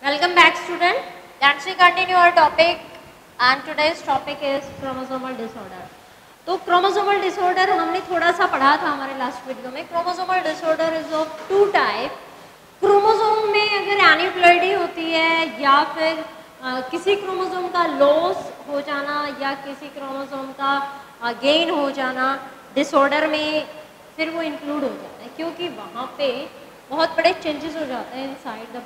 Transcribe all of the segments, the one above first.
Welcome back student. Let's we continue our topic and today's topic is chromosomal disorder. तो chromosomal disorder हमने थोड़ा सा पढ़ा था हमारे लास्ट वीडियो में. Chromosomal disorder is of two type. Chromosome में अगर एनिप्लॉइडी होती है या फिर किसी क्रोमोसोम का लॉस हो जाना या किसी क्रोमोसोम का गेन हो जाना डिसऑर्डर में फिर वो इंक्लूड हो जाता है, क्योंकि वहाँ पे बहुत बड़े चेंजेस हो जाते हैं inside the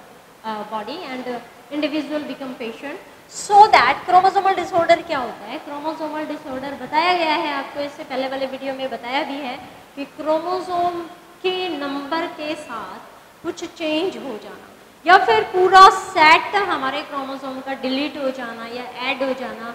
body and individual become patient. So that chromosomal disorder क्या होता है? क्रोमोसोमल डिसऑर्डर बताया गया है आपको, इससे पहले वाले वीडियो में बताया भी है कि क्रोमोसोम के नंबर के साथ कुछ चेंज हो जाना या फिर पूरा सेट हमारे क्रोमोसोम का डिलीट हो जाना या ऐड हो जाना,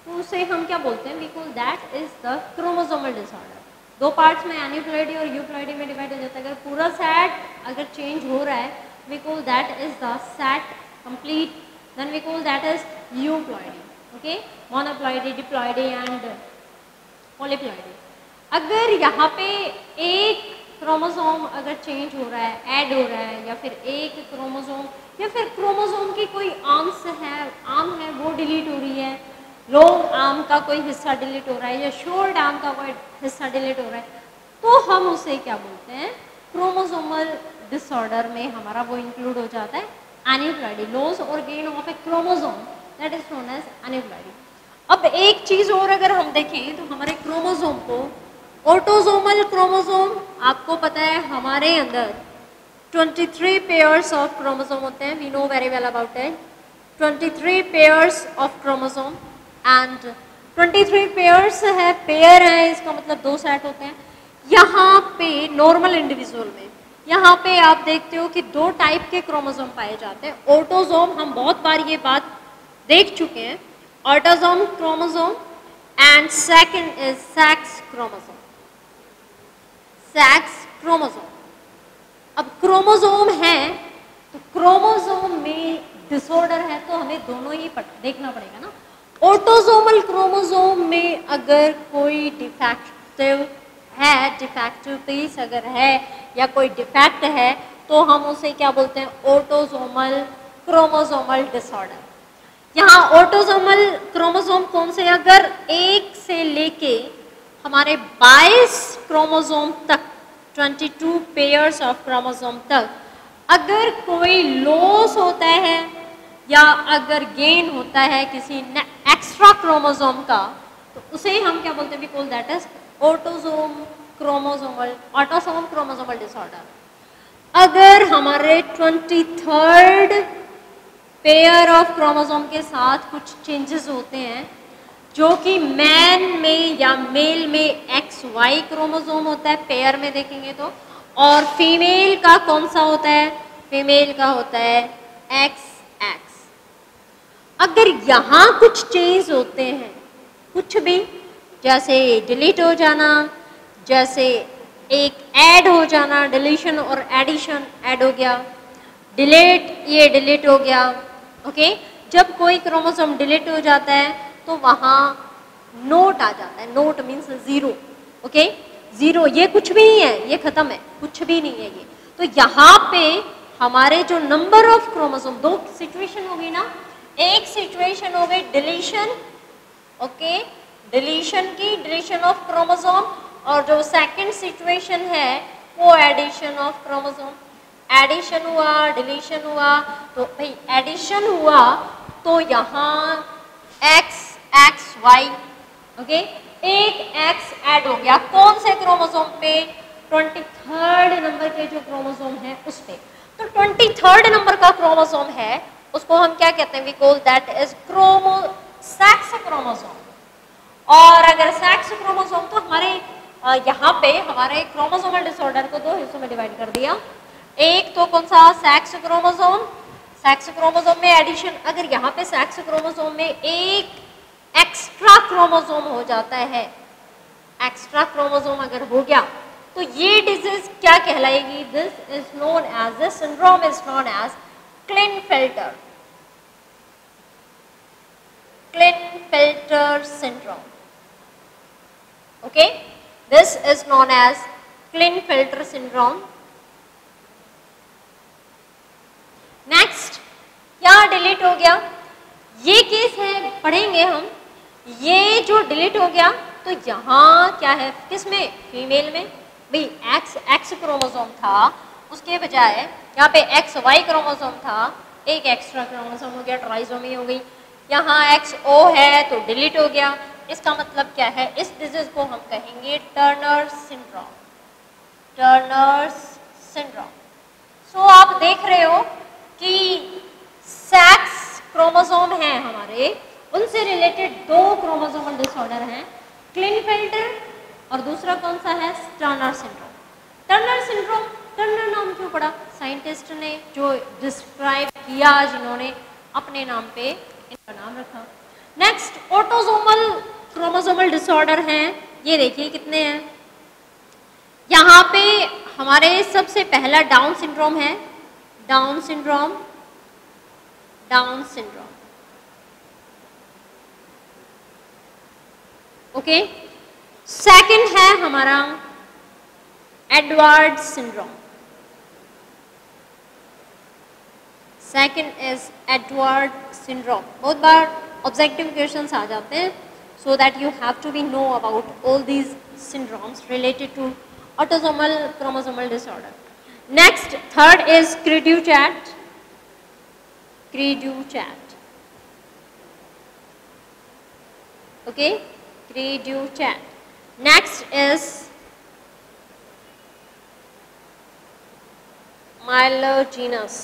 तो उसे हम क्या बोलते हैं? We call that is the chromosomal disorder. दो पार्ट्स में एनिप्लॉइडी और यूप्लॉइडी में डिवाइड हो जाता है. अगर पूरा सेट अगर चेंज हो रहा है, we call that is the set complete, then we call that is euploidy. Okay, monoploidy, diploidy and polyploidy. अगर यहाँ पे एक क्रोमोसोम अगर चेंज हो रहा है, ऐड हो रहा है, या फिर एक क्रोमोसोम या फिर क्रोमोसोम की कोई आर्म है वो डिलीट हो रही है, लॉन्ग आर्म का कोई हिस्सा डिलीट हो रहा है या शॉर्ट आर्म का कोई हिस्सा डिलीट हो रहा है, तो हम उसे क्या बोलते हैं? क्रोमोसोमल डिसऑर्डर में हमारा वो इंक्लूड हो जाता है एनिप्लॉइडी, लॉस और gain of a chromosome, that is known as aneuploidy. अब एक चीज और अगर हम देखें तो हमारे क्रोमोसोम को ऑटोसोमल क्रोमोसोम, आपको पता है हमारे अंदर 23 पेयर्स ऑफ क्रोमोसोम होते हैं. We know very well about it. 23 pairs of chromosome and 23 pairs है, पेयर है इसका मतलब दो सेट होते हैं. यहाँ पे नॉर्मल इंडिविजुअल में यहाँ पे आप देखते हो कि दो टाइप के क्रोमोसोम पाए जाते हैं. ऑटोसोम, हम बहुत बार ये बात देख चुके हैं, autosome chromosome and second is sex chromosome. Sex chromosome. अब क्रोमोसोम है तो क्रोमोसोम में डिसऑर्डर है तो हमें दोनों ही देखना पड़ेगा ना. ऑटोसोमल क्रोमोसोम में अगर कोई डिफेक्टिव है, डिफेक्टिव पीस अगर है या कोई डिफेक्ट है, तो हम उसे क्या बोलते हैं? Autosomal chromosomal disorder. यहाँ ऑटोसोमल क्रोमोसोम कौन से? अगर एक से लेके हमारे 22 क्रोमोसोम तक, 22 पेयर्स ऑफ क्रोमोसोम तक अगर कोई लॉस होता है या अगर गेन होता है किसी एक्स्ट्रा क्रोमोसोम का, तो उसे हम क्या बोलते हैं? We call that is autosome chromosomal disorder. अगर हमारे 23rd पेयर ऑफ क्रोमोसोम के साथ कुछ चेंजेस होते हैं, जो कि मैन में या मेल में XY क्रोमोसोम होता है, पेयर में देखेंगे तो, और फीमेल का कौन सा होता है? फीमेल का होता है XX. अगर यहाँ कुछ चेंज होते हैं, कुछ भी, जैसे डिलीट हो जाना, जैसे एक ऐड हो जाना, डिलीशन और एडिशन, ऐड हो गया, डिलीट, ये डिलीट हो गया. ओके, जब कोई क्रोमोसोम डिलीट हो जाता है तो वहाँ नोट आ जाता है. Note means zero. Okay, zero, ये कुछ भी नहीं है, ये खत्म है, कुछ भी नहीं है ये. तो यहाँ पे हमारे जो नंबर ऑफ क्रोमोसोम, दो सिचुएशन होगी ना. एक सिचुएशन हो गई डिलीशन, ओके, डिलीशन की, डिलीशन ऑफ क्रोमोसोम, और जो सेकंड सिचुएशन है वो एडिशन ऑफ क्रोमोसोम. एडिशन हुआ, डिलीशन हुआ, तो भाई एडिशन हुआ तो यहाँ XY, ओके, एक X ऐड हो गया. कौन से क्रोमोसोम पे? 23rd नंबर के जो क्रोमोसोम है उस पे. तो 23rd नंबर का क्रोमोसोम है, उसको हम क्या कहते हैं? We call that is sex chromosome. और अगर सेक्स क्रोमोसोम, तो हमारे यहाँ पे हमारे क्रोमोसोमल डिसऑर्डर को दो हिस्सों में डिवाइड कर दिया. एक तो कौन सा? Sex chromosome. सेक्स क्रोमोसोम में एडिशन, अगर यहाँ पे सेक्स क्रोमोसोम में एक एक्स्ट्रा क्रोमोसोम हो जाता है, एक्स्ट्रा क्रोमोसोम अगर हो गया, तो ये डिजीज क्या कहलाएगी? This is known as, this syndrome is known as Klinefelter. Klinefelter syndrome. Okay, this is known as Klinefelter syndrome. Next, delete हो गया, ये केस है, पढ़ेंगे हम, ये जो डिलीट हो गया तो यहाँ क्या है, किसमें, फीमेल में, भाई एक्स क्रोमोसोम था, उसके बजाय यहाँ पे XY क्रोमोसोम था, एक एक्स्ट्रा क्रोमोसोम हो गया, ट्राइसोमी हो गई, यहाँ XO है तो डिलीट हो गया। इसका मतलब क्या है, इस डिजीज को हम कहेंगे टर्नर सिंड्रोम, टर्नर सिंड्रोम। सो आप देख रहे हो कि सेक्स क्रोमोसोम हैं हमारे, उनसे रिलेटेड दो क्रोमोसोमल डिसऑर्डर हैं, क्लिनफेल्टर और दूसरा कौन सा है, Turner syndrome. Turner syndrome, Turner नाम क्यों पड़ा, साइंटिस्ट ने जो डिस्क्राइब किया, जिन्होंने अपने नाम पे इनका नाम रखा। नेक्स्ट ऑटोसोमल क्रोमोसोमल डिसऑर्डर हैं, ये देखिए कितने हैं। यहाँ पे हमारे सबसे पहला डाउन सिंड्रोम है, down syndrome, Down syndrome, okay. Second है हमारा Edward syndrome, second is Edward syndrome. बहुत बार ऑब्जेक्टिव क्वेश्चंस आ जाते हैं, so that you have to be know about all these syndromes related to autosomal chromosomal disorder. Next, third is Cri-du-chat, Cri-du-chat, okay, Cri-du-chat. Next is myelogenous,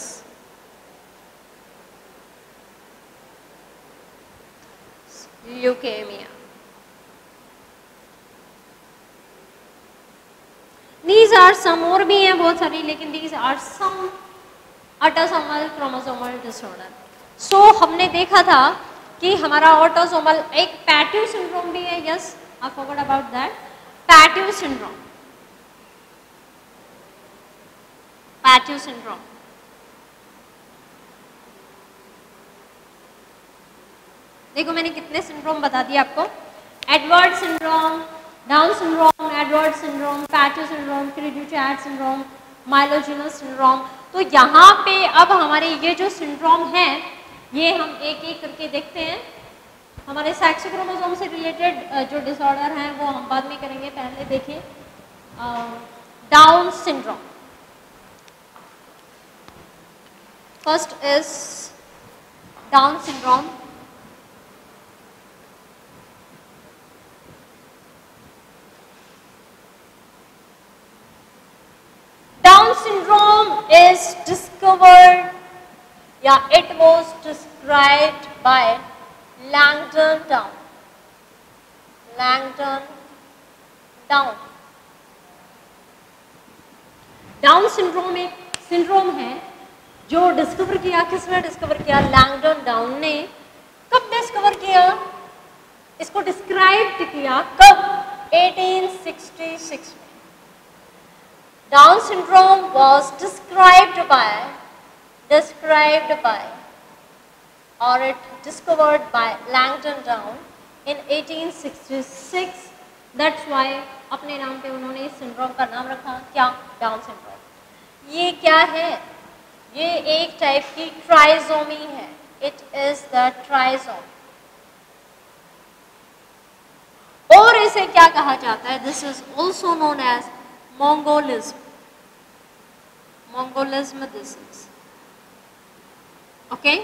leukemia. These are some और भी हैं बहुत सारी, लेकिन these are some autosomal chromosomal disorder. So हमने देखा था कि हमारा ऑटोसोमल एक पैटिव सिंड्रोम भी है, yes I forgot about that, Patau syndrome, Patau syndrome. देखो मैंने कितने सिंड्रोम बता दिए आपको, Edward syndrome, Down syndrome, Edward syndrome, Patau syndrome, cri du chat syndrome, myelogenous syndrome. तो यहाँ पे अब हमारे ये जो सिंड्रोम है, ये हम एक एक करके देखते हैं। हमारे सेक्स क्रोमोसोम से रिलेटेड जो डिसऑर्डर हैं वो हम बाद में करेंगे, पहले देखिए down syndrome. First is down syndrome. Down syndrome is discovered, it was described by Langdon Down. Langdon Down. Down syndrome एक सिंड्रोम है जो डिस्कवर किया, किसने डिस्कवर किया, लैंगडन डाउन ने। कब डिस्कवर किया, इसको डिस्क्राइब किया कब, 1866 में। Down syndrome was described by or it discovered by Langdon Down in 1866. That's why अपने नाम पे उन्होंने इस सिंड्रोम का नाम रखा, क्या, डाउन सिंड्रोम। ये क्या है, ये एक टाइप की ट्राइसोमी है, इट इज द ट्राइसोम। और इसे क्या कहा जाता है, this is also known as Mongolism. Mongolism this is. Okay?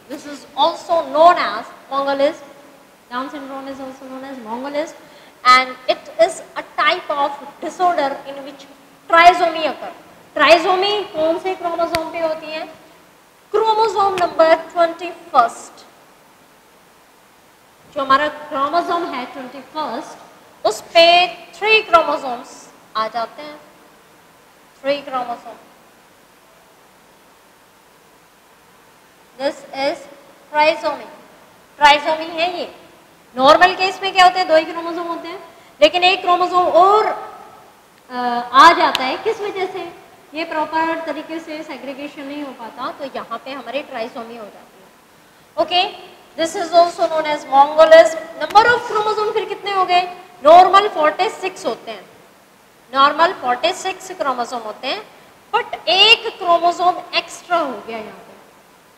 This is also known as Mongolism. Down syndrome is also known as Mongolism. And it is a type of disorder in which trisomy occur. Trisomy कौन से chromosome पे होती है, chromosome number 21st। जो हमारा chromosome है 21st, उस पे 3 क्रोमोसोम्स आ जाते हैं, 3 chromosome. This is trisomy, trisomy है ये। नॉर्मल केस में क्या होते हैं, 2 ही क्रोमोसोम होते हैं, लेकिन एक क्रोमोसोम और आ जाता है, किस वजह से, ये प्रॉपर तरीके से सेग्रीगेशन नहीं हो पाता, तो यहाँ पे हमारी ट्राइसोमी हो जाती है। Okay, this is also known as mongolism. Number of chromosome फिर कितने हो गए, नॉर्मल 46 होते हैं, नॉर्मल 46 क्रोमोसोम होते हैं, बट एक क्रोमोसोम एक्स्ट्रा हो गया, यहाँ पे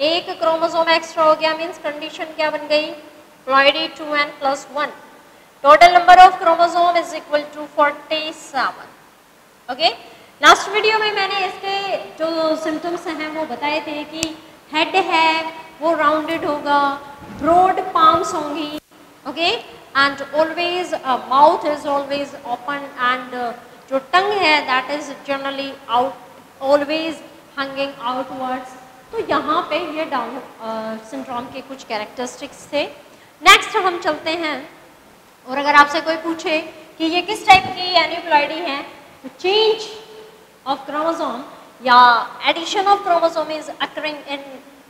एक क्रोमोसोम एक्स्ट्रा हो गया, मीन्स कंडीशन क्या बन गई, ploidy 2n+1. Total number of chromosome is equal to 47. Okay, last video में मैंने इसके जो सिम्टम्स हैं वो बताए थे कि हेड है वो राउंडेड होगा, ब्रॉड पाम्स होंगी, okay, and always mouth is always open, and जो टंग है that is generally out, always hanging outwards. तो यहाँ पे ये डाउन सिंड्रोम के कुछ कैरेक्टरिस्टिक्स थे. नेक्स्ट हम चलते हैं, और अगर आपसे कोई पूछे कि ये किस टाइप की एन्यूप्लॉइडी है, तो चेंज ऑफ क्रोमोसोम या addition of chromosome is occurring in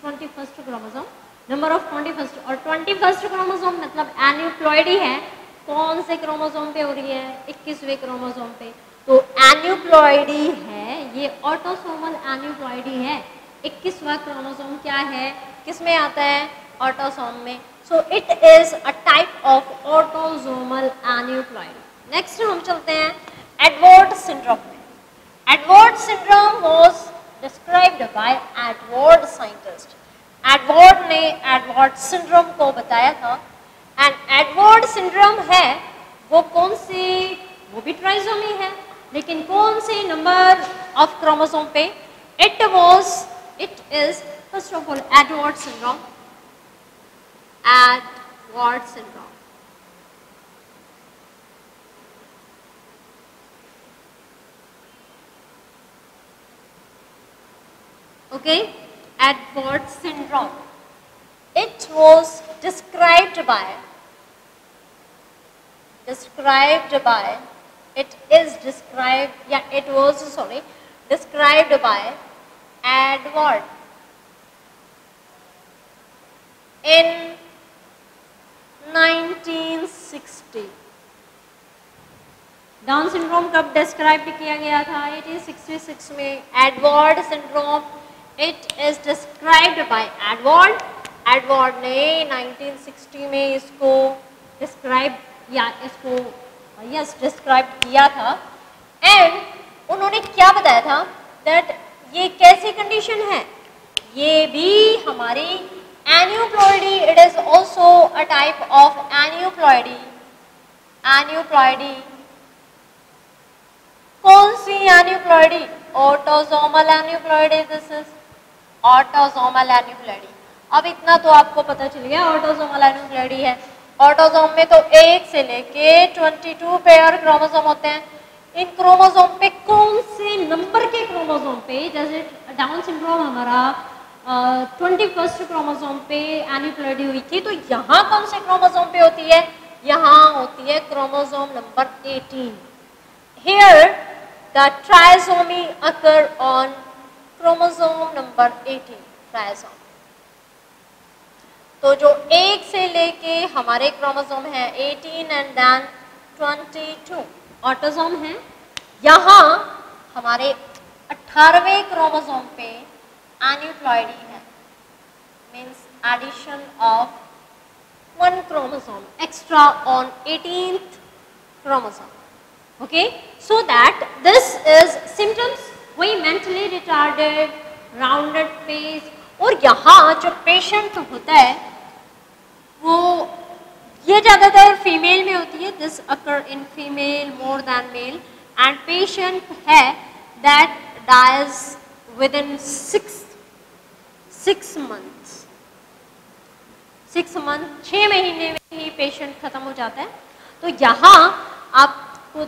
21st chromosome, number of 21st, और 21st क्रोमोसोम मतलब एन्यूप्लॉइडी है कौन से क्रोमोसोम पे हो रही है, 21वें क्रोमोसोम पे. तो एन्यूप्लॉइडी है ये, ऑटोसोमल एन्यूप्लॉइडी है. 21वां क्रोमोसोम क्या है, किस में आता है, ऑटोसोम में. So it is a type of autosomal aneuploidy. Next हम चलते हैं एडवर्ड सिंड्रोम में. Edward syndrome was described bye Edward scientist. Edward ने एडवर्ड सिंड्रोम को बताया था. एंड एडवर्ड सिंड्रोम है वो कौन सी, वो भी ट्राइसोमी है, लेकिन कौन से नंबर ऑफ क्रोमोसोम पे, it is first of all Edward syndrome. Edward syndrome. Okay, Edward syndrome. It was described by, it is described, yeah, it was, sorry, described by Edward in 1960. Down syndrome कब describe किया गया था, 1866 में. Edward syndrome it is described bye Edward. Edward ने 1960 में इसको describe या इसको यस डिस्क्राइब किया था. एंड उन्होंने क्या बताया था, दैट ये कैसी कंडीशन है, ये भी हमारी aneuploidy, it is also a type of aneuploidy. Aneuploidy कौन सी aneuploidy, autosomal aneuploidy. This is autosomal aneuploidy. अब इतना तो आपको पता चल गया ऑटोसोमल एन्यूप्लॉइडी है. ऑटोसोम में तो 1 से लेके 22 पेयर क्रोमोसोम होते हैं. इन क्रोमोसोम पे कौन से नंबर के क्रोमोसोम पे, जैसे डाउन सिंड्रोम हमारा 21st क्रोमोसोम पे एन्यूप्लॉइडी हुई थी, तो यहाँ कौन से क्रोमोसोम पे होती है, यहाँ होती है chromosome number 18. Here the trisomy occur on chromosome number 18. ट्राइसोम तो जो 1 से लेके हमारे क्रोमोसोम है 18 एंड देन 22 ऑटोसोम है. यहाँ हमारे 18वें क्रोमोसोम पे एन्यूप्लॉइडी है, means addition of 1 chromosome extra on 18th chromosome. Okay, so that this is symptoms, वही मेंटली रिटार्डेड, राउंडेड फेस. और यहाँ जो पेशेंट होता है वो ये ज़्यादातर फीमेल में होती है. This occur in female more than male. And patient है that dies within 6 months. 6 month 6 महीने में ही पेशेंट खत्म हो जाता है. तो यहाँ आपको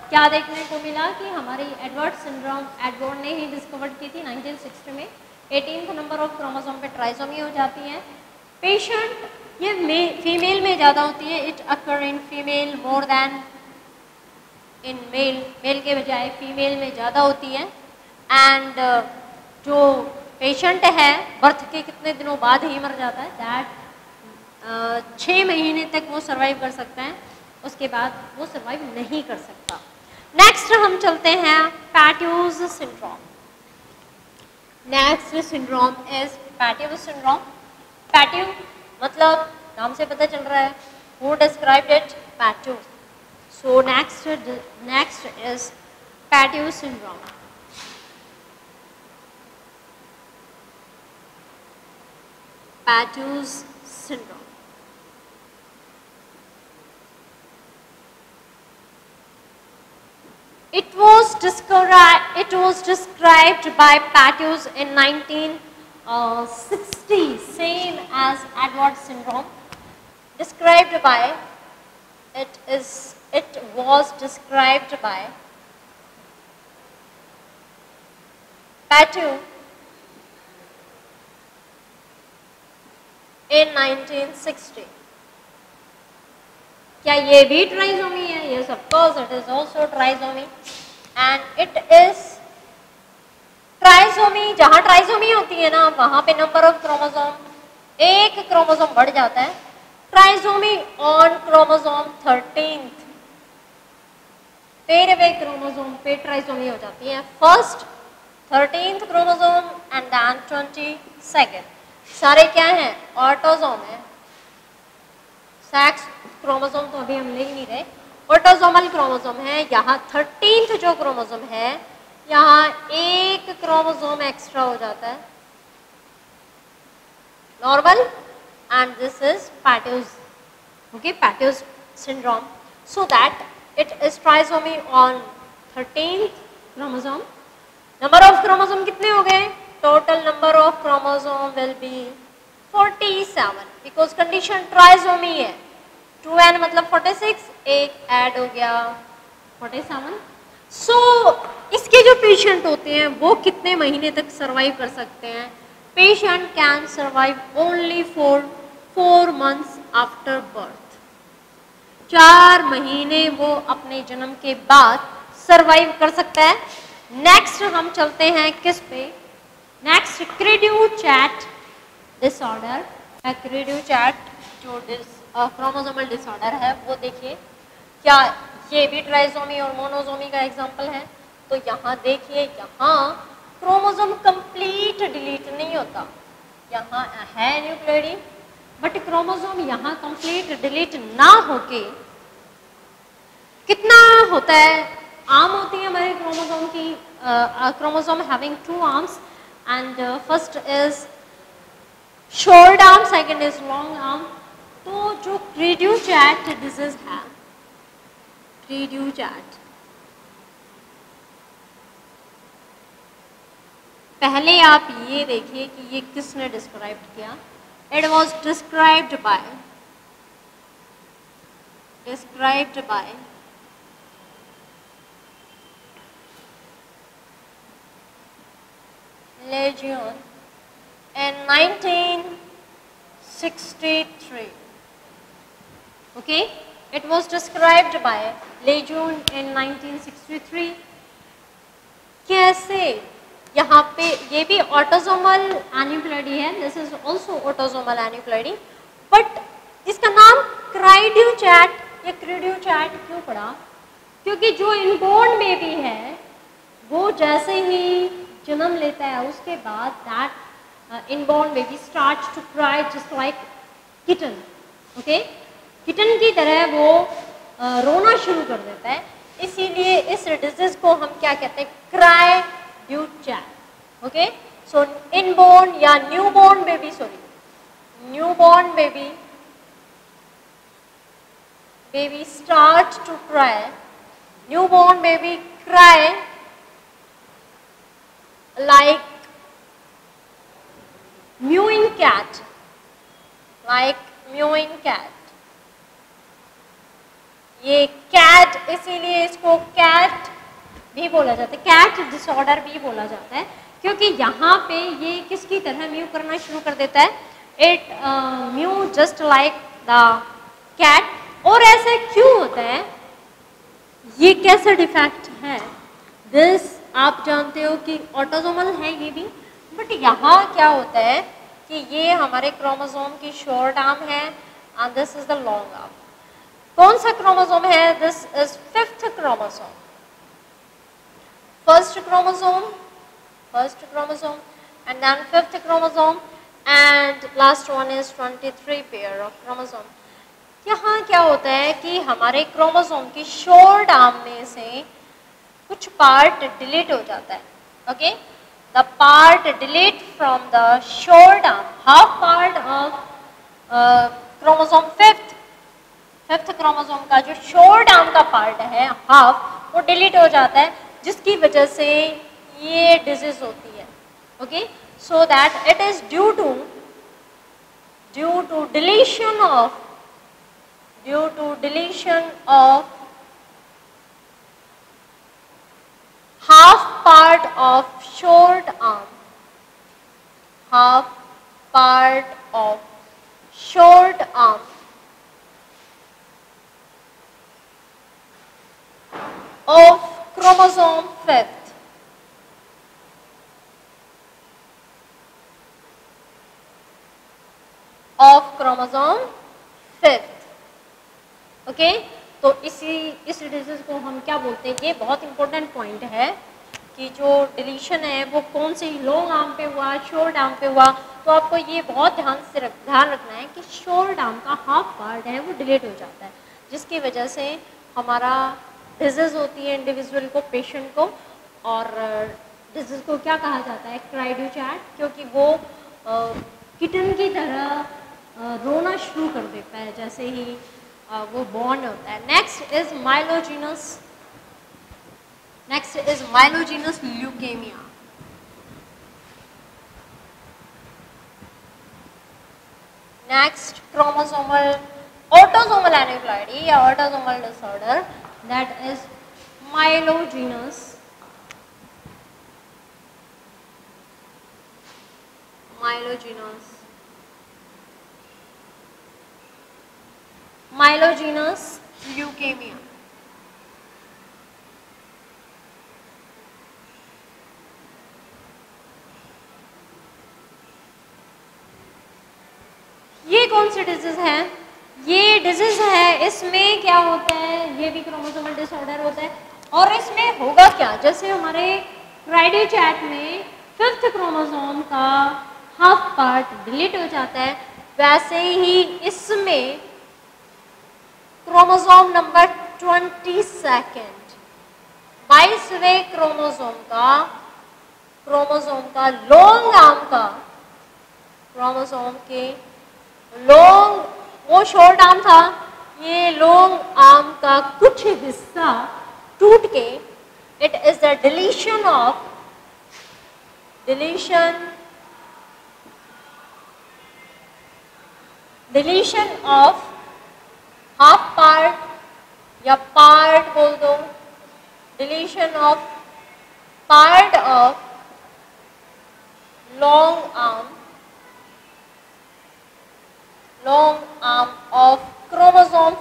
क्या देखने को मिला कि हमारी एडवर्ड सिंड्रोम एडवर्ड ने ही डिस्कवर्ड की थी 1960 में. 18th नंबर ऑफ क्रोमोसोम पे ट्राइसोमी हो जाती है. पेशेंट ये फीमेल में ज़्यादा होती है. It occur in female more than in male. Male के बजाय फीमेल में ज़्यादा होती है. एंड जो पेशेंट है बर्थ के कितने दिनों बाद ही मर जाता है, दैट 6 महीने तक वो सर्वाइव कर सकता है, उसके बाद वो सर्वाइव नहीं कर सकता. नेक्स्ट हम चलते हैं Patau's syndrome. Next syndrome is Patau's syndrome. Patau मतलब नाम से पता चल रहा है, who described it, Patau's. So next is Patau's syndrome. Patou's syndrome. It was described by Patou's in 1960, same as Edwards syndrome. Described by, it was described by Patou in 1960. क्या ये भी ट्राइसोमी है? Yes, of course, it is also trisomy, and it is trisomy. जहां trisomy होती है ना वहां पे नंबर ऑफ क्रोमोसोम, एक क्रोमोसोम बढ़ जाता है. ट्राइसोमी ऑन क्रोमोसोम 13th, 13वें क्रोमोसोम पे ट्राइसोमी हो जाती है. First 13th chromosome and then 22nd. सारे क्या हैं? ऑटोसोम है. सेक्स क्रोमोसोम तो अभी हम ले ही नहीं रहे. ऑटोसोमल क्रोमोसोम है. यहाँ 13th जो क्रोमोसोम है, यहाँ एक क्रोमोसोम एक्स्ट्रा हो जाता है, normal, and this is Patou's, okay, Patou's syndrome. So that it is trisomy on 13th chromosome. Number of chromosome कितने हो गए? Total number of chromosome will be 47 because condition trisomy है. 2n मतलब 46, एक add हो गया 47. सो इसके जो पेशेंट होते हैं वो कितने महीने तक सरवाइव कर सकते हैं? Patient can survive only for 4 months after birth. 4 महीने वो अपने जन्म के बाद सरवाइव कर सकता है. नेक्स्ट हम चलते हैं किस पे? Next क्रेड्यू-चैट disorder. क्रेड्यू-चैट जो क्रोमोसोमल डिसऑर्डर है वो देखिए, क्या ये भी ट्राइसोमी और मोनोसोमी का एग्जांपल है? तो यहाँ देखिए, यहाँ क्रोमोसोम कंप्लीट डिलीट नहीं होता. यहाँ है न्यूक्लियोइड, बट क्रोमोसोम यहाँ कंप्लीट डिलीट ना होके कितना होता है? आर्म होती है हमारे क्रोमोसोम की. Chromosome having 2 arms, and first is short arm, second is long arm. तो जो क्रेड्यू-चैट डिजीज है, क्रेड्यू-चैट, पहले आप ये देखिए कि ये किसने डिस्क्राइब किया. It was described bye Lejeune in 1963. Okay, it was described by Lejeune in 1963. कैसे? यहाँ पे ये भी ऑटोसोमल एन्यूप्लॉइडी है. This is also autosomal aneuploidy, but इसका नाम क्रेड्यू-चैट या क्रेड्यू-चैट क्यों पड़ा? क्योंकि जो इनबोर्न बेबी है वो जैसे ही जन्म लेता है उसके बाद that inborn baby starts to cry just like kitten. Okay, kitten की तरह वो रोना शुरू कर देता है. इसीलिए इस डिजीज को हम क्या कहते हैं? क्रेड्यू-चैट. ओके, सो इनबोर्न या newborn baby, newborn baby start to cry. Newborn baby cry like mewing cat, ये कैट, इसीलिए इसको कैट भी बोला जाता है, कैट डिसऑर्डर भी बोला जाता है, क्योंकि यहाँ पे ये किसकी तरह म्यू करना शुरू कर देता है. It mew just like the cat. और ऐसा क्यों होता है? ये कैसा डिफेक्ट है? दिस आप जानते हो कि ऑटोसोमल है ये भी, बट यहाँ क्या होता है कि ये हमारे क्रोमोसोम की शॉर्ट आर्म है and this is the long arm. कौन सा क्रोमोसोम है? This is 5th chromosome. First chromosome and then 5th chromosome and last one is 23 pair of chromosome. यहाँ क्या होता है कि हमारे क्रोमोसोम की शॉर्ट आर्म में से कुछ पार्ट डिलीट हो जाता है. Okay, the part delete from the short arm, half part chromosome fifth chromosome का जो शोर्ट आर्म का पार्ट है हाफ, वो डिलीट हो जाता है, जिसकी वजह से ये डिजीज होती है. Okay, so that it is due to deletion of half part of short arm, half part of short arm of chromosome fifth. Of chromosome fifth. Okay, तो इस डिजीज को हम क्या बोलते हैं, ये बहुत इंपॉर्टेंट पॉइंट है कि जो डिलीशन है वो कौन से लॉन्ग आर्म पे हुआ, शॉर्ट आर्म पे हुआ. तो आपको ये बहुत ध्यान रखना है कि शॉर्ट आर्म का हाफ पार्ट है वो डिलीट हो जाता है, जिसकी वजह से हमारा डिजीज होती है इंडिविजुअल को, पेशेंट को. और डिजीज को क्या कहा जाता है, क्राइडो चैट, क्योंकि वो किटन की तरह रोना शुरू कर देता है जैसे ही वो बॉर्न होता है. Next is myelogenous leukaemia. Next autosomal aneuploidy या autosomal disorder, that is myelogenous leukemia. ये कौन सी डिजीज है, ये डिजीज है, इसमें क्या होता है, ये भी क्रोमोसोमल डिसऑर्डर होता है. और इसमें होगा क्या, जैसे हमारे क्राइडो चैट में फिफ्थ क्रोमोसोम का हाफ पार्ट डिलीट हो जाता है, वैसे ही इसमें क्रोमोसोम नंबर 22 22वें क्रोमोसोम का लॉन्ग आर्म का, क्रोमोसोम के लॉन्ग, वो शॉर्ट आर्म था, ये लॉन्ग आर्म का कुछ हिस्सा टूट के, it is the deletion of half part या पार्ट बोल दो, deletion of part of long arm of chromosome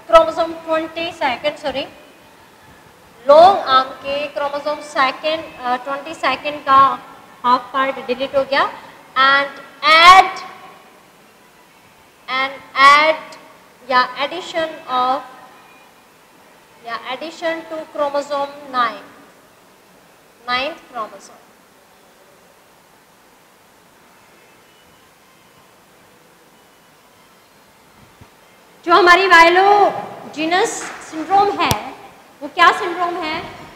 22 sorry, long arm के क्रोमोसोम 22 का हाफ पार्ट डिलीट हो गया. And addition to chromosome 9th chromosome. जो हमारी माइलोजेनस सिंड्रोम है वो क्या सिंड्रोम है,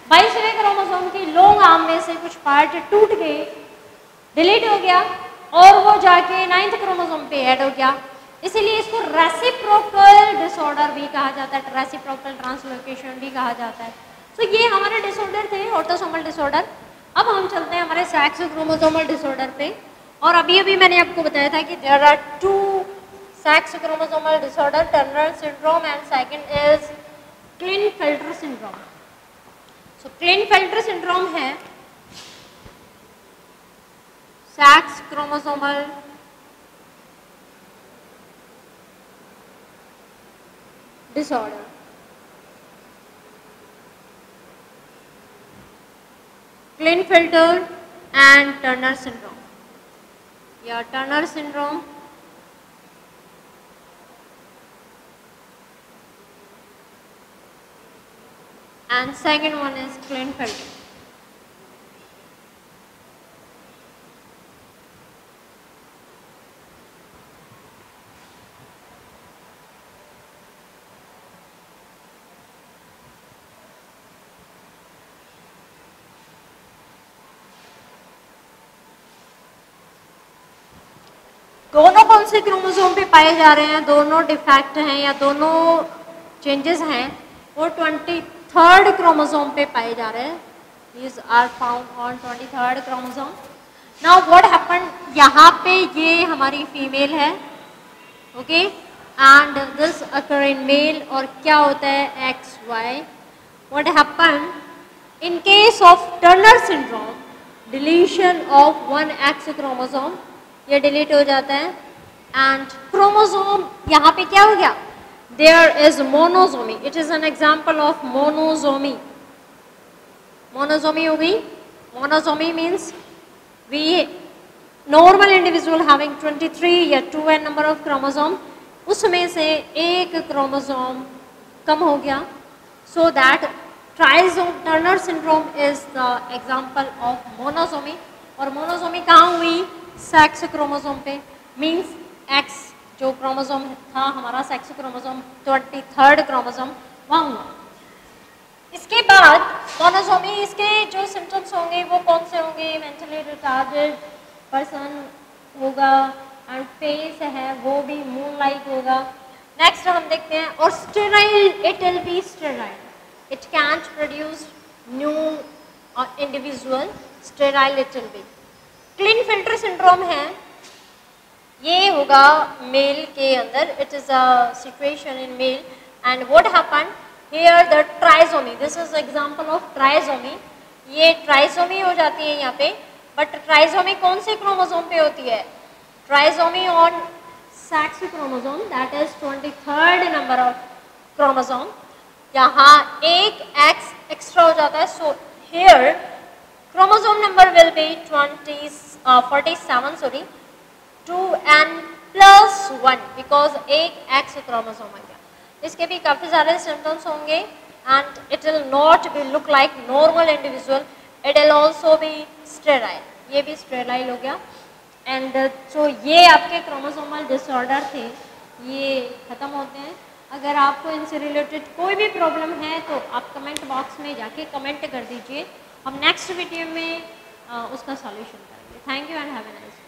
22वें क्रोमोसोम की लॉन्ग आर्म में से कुछ पार्ट टूट गए, डिलीट हो गया और वो जाके 9th क्रोमोसोम पे ऐड हो गया. इसीलिए इसको रेसिप्रोकल डिसऑर्डर भी कहा जाता है, रेसिप्रोकल ट्रांसलोकेशन भी कहा जाता है. तो ये हमारे डिसऑर्डर थे, ऑटोसोमल डिसऑर्डर. अब हम चलते हैं हमारे सेक्स क्रोमोसोमल डिसऑर्डर पे. और अभी मैंने आपको बताया था कि there are 2 sex chromosomal disorder, Turner syndrome, and second is Klinefelter syndrome. So Klinefelter syndrome है sex chromosomal disorder. Klinefelter and Turner syndrome. या Turner syndrome and second one is Klinefelter. दोनों कौन से क्रोमोसोम पे पाए जा रहे हैं, दोनों डिफेक्ट हैं या दोनों चेंजेस हैं, वो 23rd क्रोमोसोम पे पाए जा रहे हैं. These are found on 23rd chromosome. Now what happen, यहाँ पे ये हमारी फीमेल है, okay, and this occur in male. और क्या होता है XY. What happen in case of Turner syndrome, deletion of 1X chromosome, ये डिलीट हो जाता है एंड क्रोमोसोम यहाँ पे क्या हो गया, there is monosomy. It is an example of monosomy. Monosomy हो गई. Monosomy means we normal individual having 23 या 2n नंबर ऑफ क्रोमोसोम, उसमें से एक क्रोमोसोम कम हो गया. So that trisome Turner syndrome is the example of monosomy. और मोनोसोमी कहाँ हुई, सेक्स क्रोमोसोम पे. मीन्स X जो क्रोमोसोम था हमारा सेक्स क्रोमोसोम 23rd क्रोमोसोम वहाँ हुआ. इसके बाद मोनोसोमी, इसके जो सिम्टम्स होंगे वो कौन से होंगे, मेंटली रिटार्डेड पर्सन होगा एंड फेस है वो भी मून लाइक होगा. नेक्स्ट हम देखते हैं, और sterile, it will be sterile. It cantt produce new individual. Sterile it will be. Clean filter syndrome है, ये होगा मेल के अंदर. It is a situation in male and what happen here the trisomy. This is example of trisomy. ये trisomy हो जाती है यहाँ पे, बट ट्राइसोमी कौन से क्रोमोसोम पे होती है, trisomy on sex chromosome, that is 23rd number of chromosome. यहाँ एक X एक्स्ट्रा हो जाता है. So here chromosome number will be 47 sorry 2n+1 because एक X क्रोमोसोम आ गया. इसके भी काफ़ी सारे सिम्टम्स होंगे and it will not be look like normal individual. It will also be sterile. ये भी स्टेराइल हो गया. एंड जो ये आपके क्रोमोसोमल डिसऑर्डर थे ये ख़त्म होते हैं. अगर आपको इनसे रिलेटेड कोई भी प्रॉब्लम है तो आप कमेंट बॉक्स में जाके कमेंट कर दीजिए. हम नेक्स्ट वीडियो में उसका सॉल्यूशन करेंगे. Thank you and have a nice day.